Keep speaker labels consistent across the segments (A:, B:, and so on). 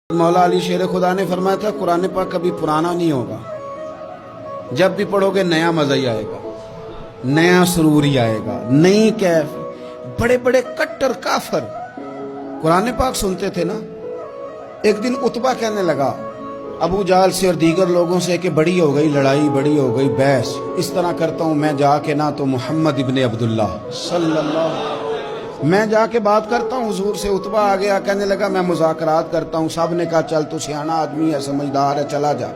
A: मौला अली शेर खुदा ने फरमाया था कुरान पाक कभी पुराना नहीं होगा, जब भी पढ़ोगे नया मजा ही आएगा, नया सुरूर ही आएगा, नई कैफ। बड़े बड़े कट्टर काफर कुरान पाक सुनते थे ना। एक दिन उतबा कहने लगा अबू जाल से और दीगर लोगों से कि बड़ी हो गई लड़ाई, बड़ी हो गई बहस, इस तरह करता हूं मैं जाके ना तो मोहम्मद इब्ने अब्दुल्ला सल्लल्लाहु, मैं जाके बात करता हूँ हुजूर से। उतबा आ गया, कहने लगा मैं मुज़ाकरात करता हूँ। साहब ने कहा चल तू सियाना आदमी है, समझदार है, चला जा।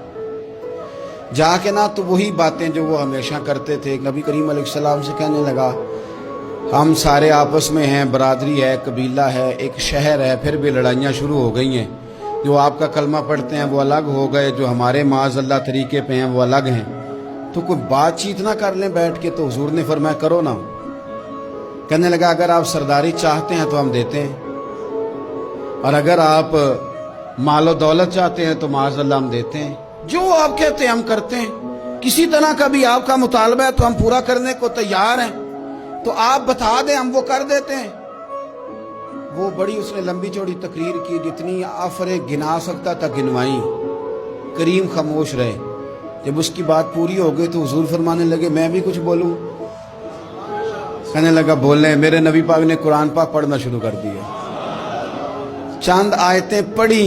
A: जाके ना तो वही बातें जो वो हमेशा करते थे। नबी करीम अलैहिस्सलाम से कहने लगा हम सारे आपस में हैं, बरादरी है, कबीला है, एक शहर है, फिर भी लड़ाइयाँ शुरू हो गई हैं। जो आपका कलमा पढ़ते हैं वो अलग हो गए, जो हमारे माज़अल्लाह तरीके पे हैं वो अलग हैं। तो कोई बातचीत ना कर लें बैठ के। तो हुजूर ने फरमाया करो ना। कहने लगा अगर आप सरदारी चाहते हैं तो हम देते हैं, और अगर आप मालो दौलत चाहते हैं तो माज़अल्लाह हम देते हैं। जो आप कहते हैं हम करते हैं। किसी तरह का भी आपका मुतालबा है तो हम पूरा करने को तैयार हैं, तो आप बता दें हम वो कर देते हैं। वो बड़ी उसने लंबी चौड़ी तकरीर की, जितनी आफरे गिना सकता था गिनवाई। करीम खामोश रहे। जब उसकी बात पूरी हो गई तो हुजूर फरमाने लगे मैं भी कुछ बोलूं। कहने लगा बोले। मेरे नबी पाक ने कुरान पाक पढ़ना शुरू कर दिया। चंद आयतें पढ़ी,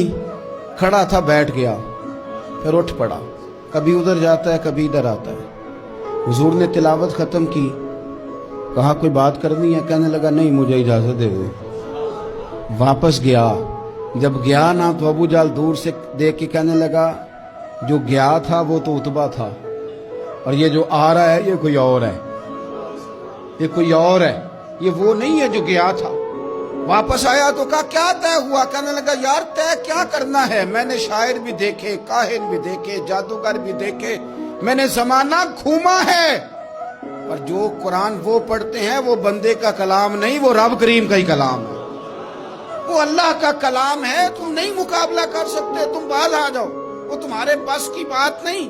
A: खड़ा था, बैठ गया, फिर उठ पड़ा। कभी उधर जाता है, कभी इधर आता है। हुजूर ने तिलावत खत्म की, कहा कोई बात करनी है? कहने लगा नहीं, मुझे इजाजत दे दो। वापस गया। जब गया ना तो अबू जाल दूर से देख के कहने लगा जो गया था वो तो उतबा था, और ये जो आ रहा है ये कोई और है, ये कोई और है, ये वो नहीं है जो गया था। वापस आया तो कहा क्या तय हुआ? कहने लगा यार तय क्या करना है, मैंने शायर भी देखे, काहिन भी देखे, जादूगर भी देखे, मैंने जमाना घूमा है, पर जो कुरान वो पढ़ते हैं वो बंदे का कलाम नहीं, वो रब करीम का ही कलाम है, वो अल्लाह का कलाम है। तुम नहीं मुकाबला कर सकते, तुम बाहर आ जाओ, वो तुम्हारे बस की बात नहीं।